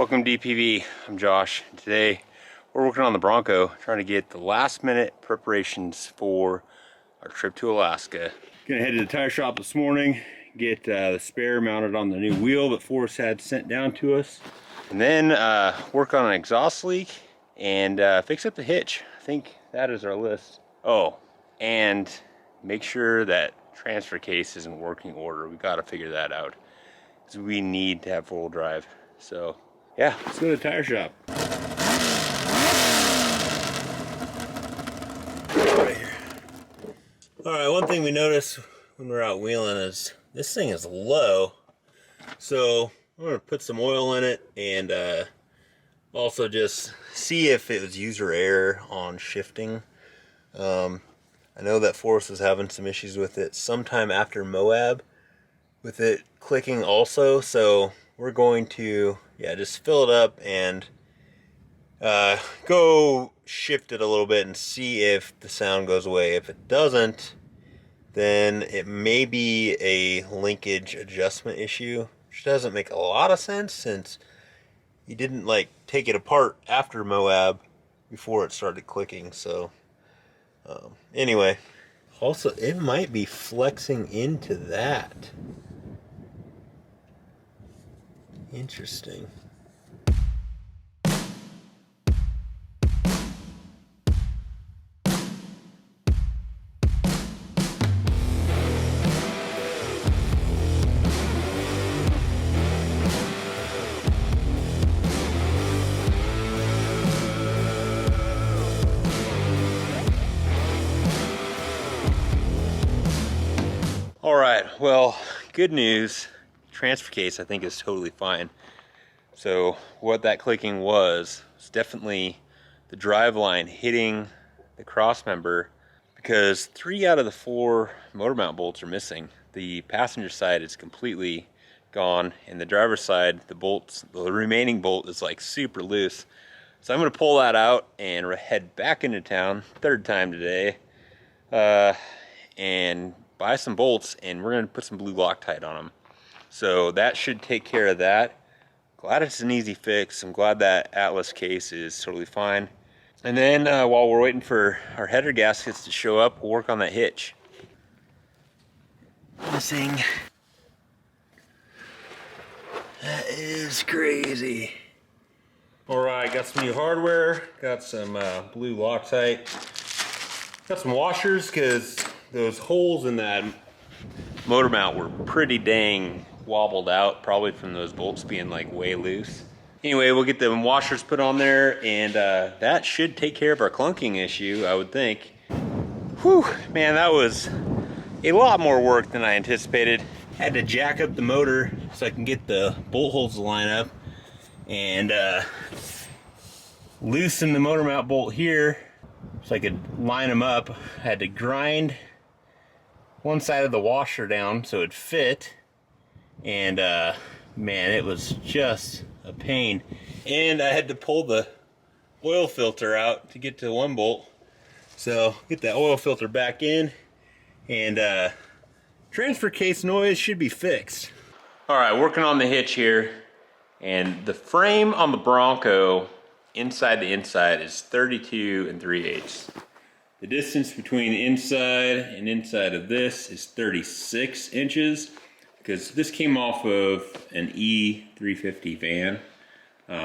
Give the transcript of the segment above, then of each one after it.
Welcome to DPV, I'm Josh. Today we're working on the Bronco, trying to get the last minute preparations for our trip to Alaska. Gonna head to the tire shop this morning, get the spare mounted on the new wheel that Forrest had sent down to us. And then work on an exhaust leak and fix up the hitch. I think that is our list. Oh, and make sure that transfer case is in working order. We gotta figure that out, because we need to have four-wheel drive. So yeah, let's go to the tire shop. Right here. All right, one thing we noticed when we're out wheeling is this thing is low. So I'm gonna put some oil in it and also just see if it was user error on shifting. I know that Forrest was having some issues with it sometime after Moab, with it clicking also. So we're going to, just fill it up and go shift it a little bit and see if the sound goes away. If it doesn't, then it may be a linkage adjustment issue, which doesn't make a lot of sense since you didn't like take it apart after Moab before it started clicking. So anyway, also it might be flexing into that. Interesting. All right, well, good news. Transfer case I think is totally fine. So what that clicking was definitely the drive line hitting the cross member, because 3 out of the 4 motor mount bolts are missing. The passenger side is completely gone, and the driver's side, the remaining bolt is like super loose. So I'm gonna pull that out and head back into town, 3rd time today, and buy some bolts, and we're gonna put some blue Loctite on them. So that should take care of that. Glad it's an easy fix. I'm glad that Atlas case is totally fine. And then while we're waiting for our header gaskets to show up, we'll work on that hitch. Missing. That is crazy. All right, got some new hardware. Got some blue Loctite. Got some washers, because those holes in that motor mount were pretty dang wobbled out, probably from those bolts being like way loose. Anyway, we'll get the washers put on there, and that should take care of our clunking issue, I would think. Whew, man, that was a lot more work than I anticipated. Had to jack up the motor so I can get the bolt holes to line up, and loosen the motor mount bolt here so I could line them up. I had to grind one side of the washer down so it fit, and man, it was just a pain. And I had to pull the oil filter out to get to one bolt, so get that oil filter back in, and transfer case noise should be fixed. All right, working on the hitch here, and the frame on the Bronco inside to inside is 32 3/8. The distance between inside and inside of this is 36 inches, because this came off of an E350 van,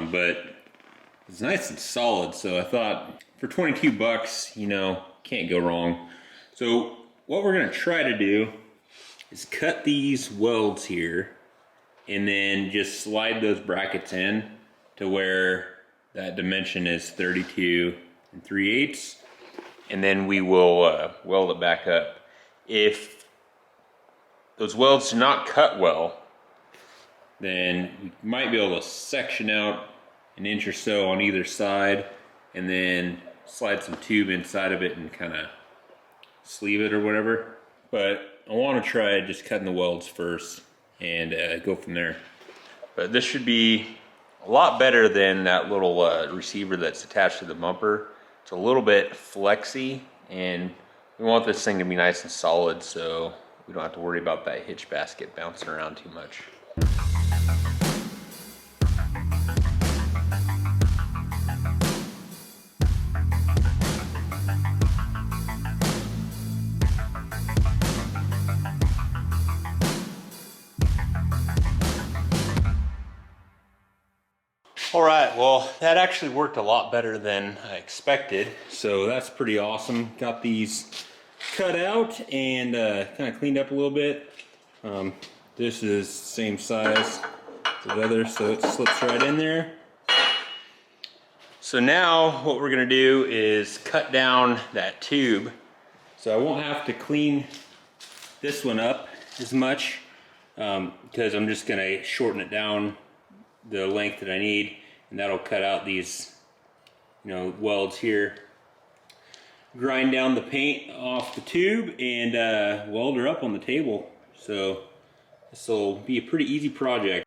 but it's nice and solid. So I thought for 22 bucks, you know, can't go wrong. So what we're gonna try to do is cut these welds here and then just slide those brackets in to where that dimension is 32 3/8. And then we will weld it back up. If those welds do not cut well, then we might be able to section out an inch or so on either side, and then slide some tube inside of it and kind of sleeve it or whatever. But I want to try just cutting the welds first and go from there. But this should be a lot better than that little receiver that's attached to the bumper. It's a little bit flexy, and we want this thing to be nice and solid so we don't have to worry about that hitch basket bouncing around too much. All right, well, that actually worked a lot better than I expected. So that's pretty awesome. Got these cut out and kind of cleaned up a little bit. This is same size as the other, so it slips right in there. So now what we're gonna do is cut down that tube. So I won't have to clean this one up as much because I'm just gonna shorten it down the length that I need, and that'll cut out these, you know, welds here. Grind down the paint off the tube and weld her up on the table. So this will be a pretty easy project.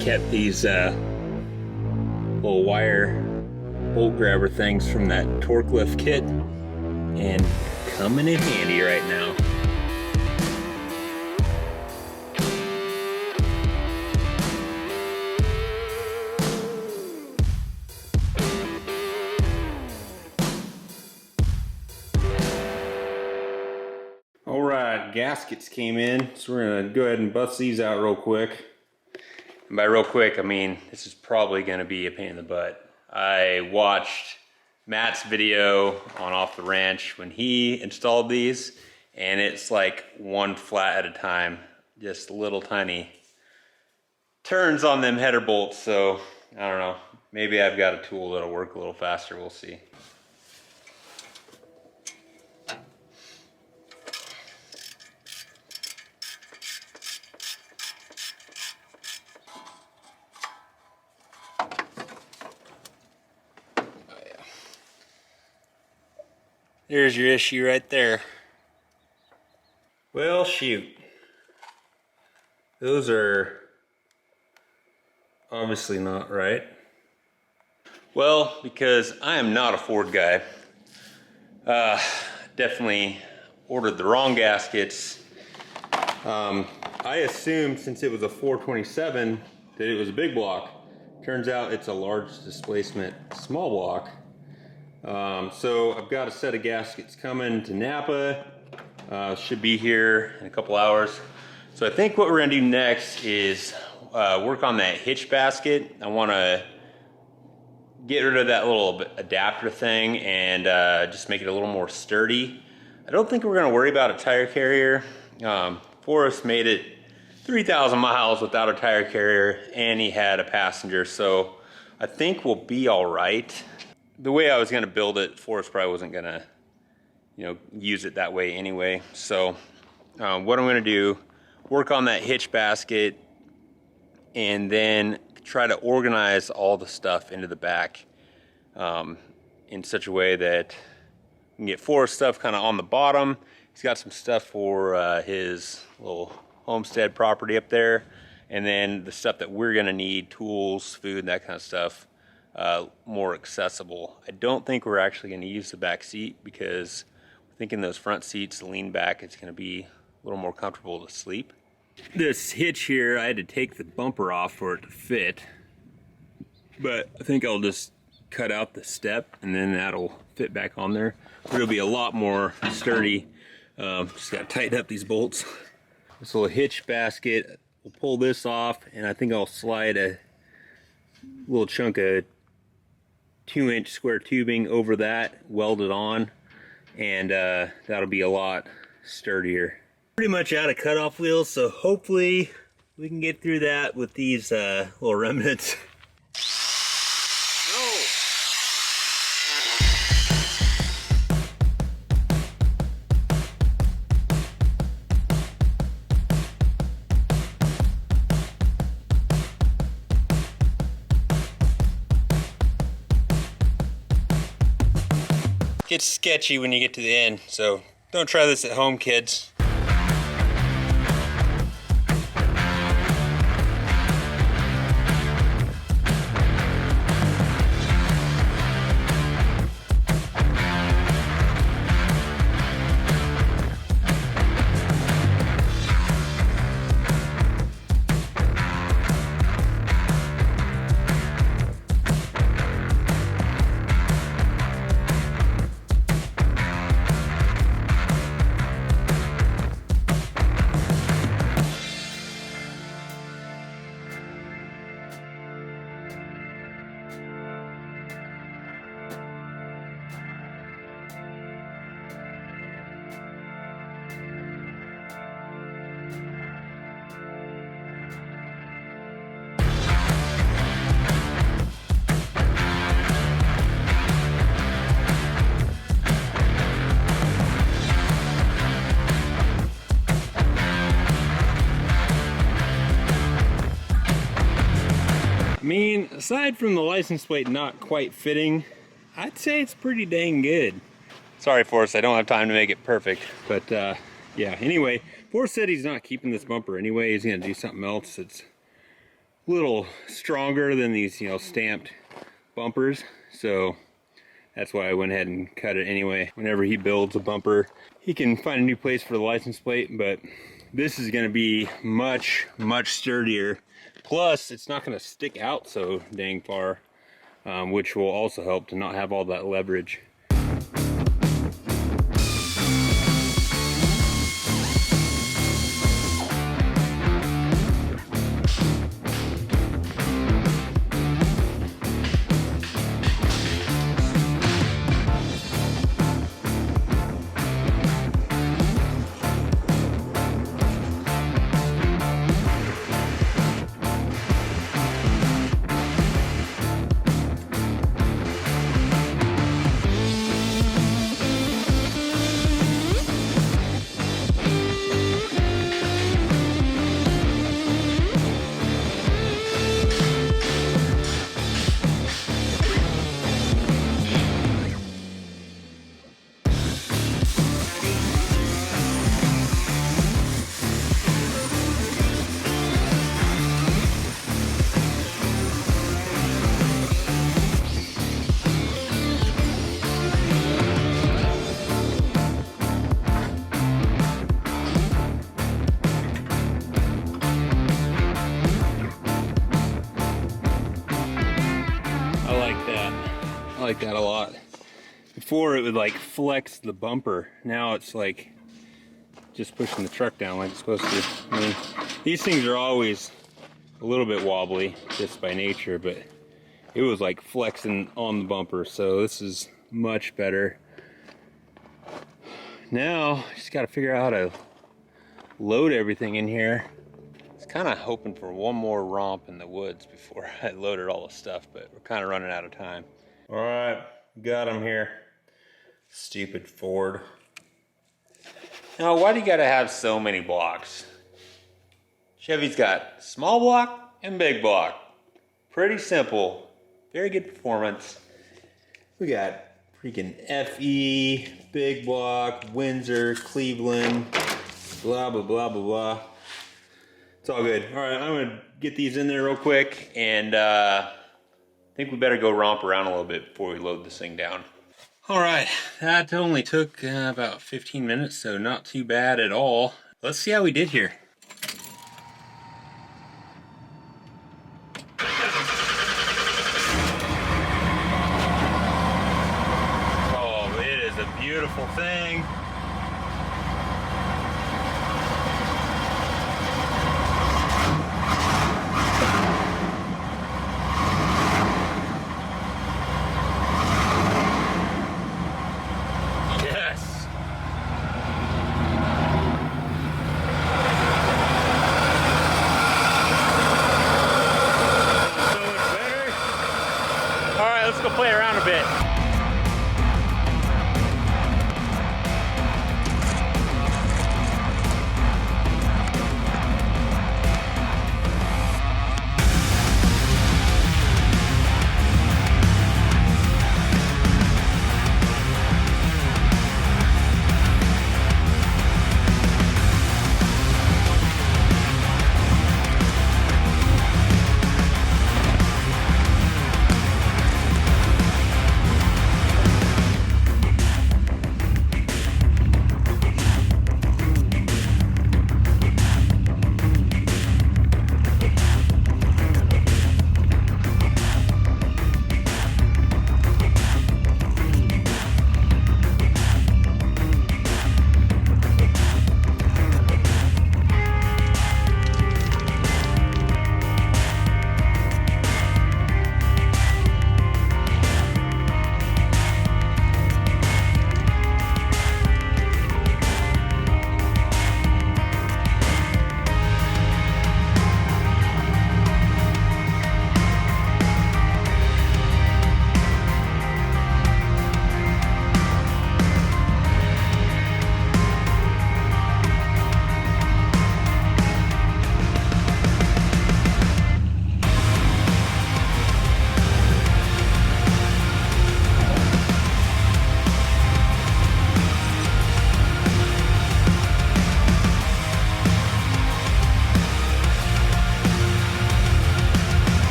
Kept these little wire bolt grabber things from that torque lift kit, and coming in handy right now. All right, gaskets came in, so we're gonna go ahead and bust these out real quick. And by real quick, I mean, this is probably gonna be a pain in the butt. I watched Matt's video on Off the Ranch when he installed these, and it's like one flat at a time, just little tiny turns on them header bolts. So I don't know, maybe I've got a tool that'll work a little faster, we'll see. There's your issue right there. Well, shoot. Those are obviously not right. Well, because I am not a Ford guy. Definitely ordered the wrong gaskets. I assumed since it was a 427 that it was a big block. Turns out it's a large displacement small block. So I've got a set of gaskets coming to Napa. Should be here in a couple hours. So I think what we're gonna do next is work on that hitch basket. I wanna get rid of that little adapter thing and just make it a little more sturdy. I don't think we're gonna worry about a tire carrier. Forrest made it 3,000 miles without a tire carrier, and he had a passenger, so I think we'll be all right. The way I was gonna build it, Forrest probably wasn't gonna, you know, use it that way anyway. So what I'm gonna do, work on that hitch basket and then try to organize all the stuff into the back in such a way that we can get Forrest stuff kind of on the bottom. He's got some stuff for his little homestead property up there, and then the stuff that we're gonna need, tools, food, that kind of stuff, more accessible. I don't think we're actually going to use the back seat because I'm thinking those front seats, the lean back, it's going to be a little more comfortable to sleep. This hitch here, I had to take the bumper off for it to fit, but I think I'll just cut out the step and then that'll fit back on there. It'll be a lot more sturdy. Just got to tighten up these bolts. This little hitch basket, we'll pull this off, and I think I'll slide a little chunk of 2-inch square tubing over that, weld it on, and that'll be a lot sturdier. Pretty much out of cutoff wheels, so hopefully we can get through that with these little remnants. Gets sketchy when you get to the end, so don't try this at home, kids. aside from the license plate not quite fitting, I'd say it's pretty dang good. Sorry, Forrest, I don't have time to make it perfect. But yeah, anyway, Forrest said he's not keeping this bumper anyway. He's gonna do something else that's a little stronger than these, you know, stamped bumpers. So that's why I went ahead and cut it anyway. Whenever he builds a bumper, he can find a new place for the license plate, but this is gonna be much, much sturdier. Plus, it's not gonna stick out so dang far, which will also help to not have all that leverage. I like that a lot. Before it would like flex the bumper. Now it's like just pushing the truck down like it's supposed to. I mean, these things are always a little bit wobbly just by nature, but it was like flexing on the bumper, so this is much better. Now, just gotta figure out how to load everything in here. I was kind of hoping for one more romp in the woods before I loaded all the stuff, but we're kind of running out of time. All right, got him here. Stupid Ford. Now, why do you gotta have so many blocks? Chevy's got small block and big block. Pretty simple, very good performance. We got freaking FE, big block, Windsor, Cleveland, blah, blah, blah, blah, blah. It's all good. All right, I'm gonna get these in there real quick, and I think we better go romp around a little bit before we load this thing down. All right, that only took about 15 minutes, so not too bad at all. Let's see how we did here. Oh, it is a beautiful thing. Let's go play around a bit.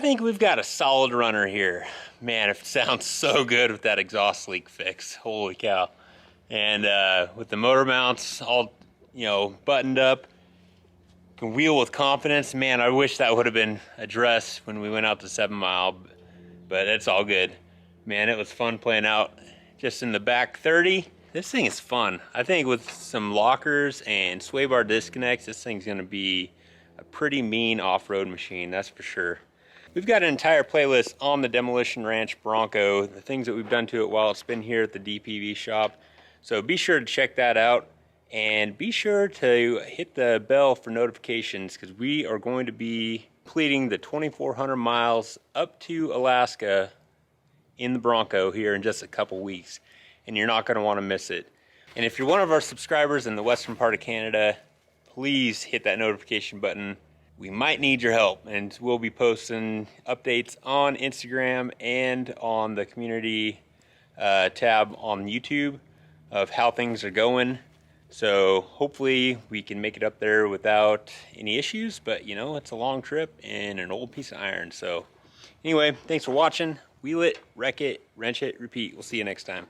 think we've got a solid runner here. Man, it sounds so good with that exhaust leak fix. Holy cow. And with the motor mounts all, you know, buttoned up, can wheel with confidence. Man, I wish that would have been addressed when we went out to 7 Mile, but it's all good. Man, it was fun playing out just in the back 30. This thing is fun. I think with some lockers and sway bar disconnects, this thing's gonna be a pretty mean off-road machine, that's for sure. We've got an entire playlist on the Demolition Ranch Bronco, the things that we've done to it while it's been here at the DPV shop. So be sure to check that out, and be sure to hit the bell for notifications, because we are going to be completing the 2,400 miles up to Alaska in the Bronco here in just a couple weeks, and you're not going to want to miss it. And if you're one of our subscribers in the western part of Canada, please hit that notification button. We might need your help, and we'll be posting updates on Instagram and on the community tab on YouTube of how things are going. So hopefully we can make it up there without any issues, but you know, it's a long trip and an old piece of iron. So anyway, thanks for watching. Wheel it, wreck it, wrench it, repeat. We'll see you next time.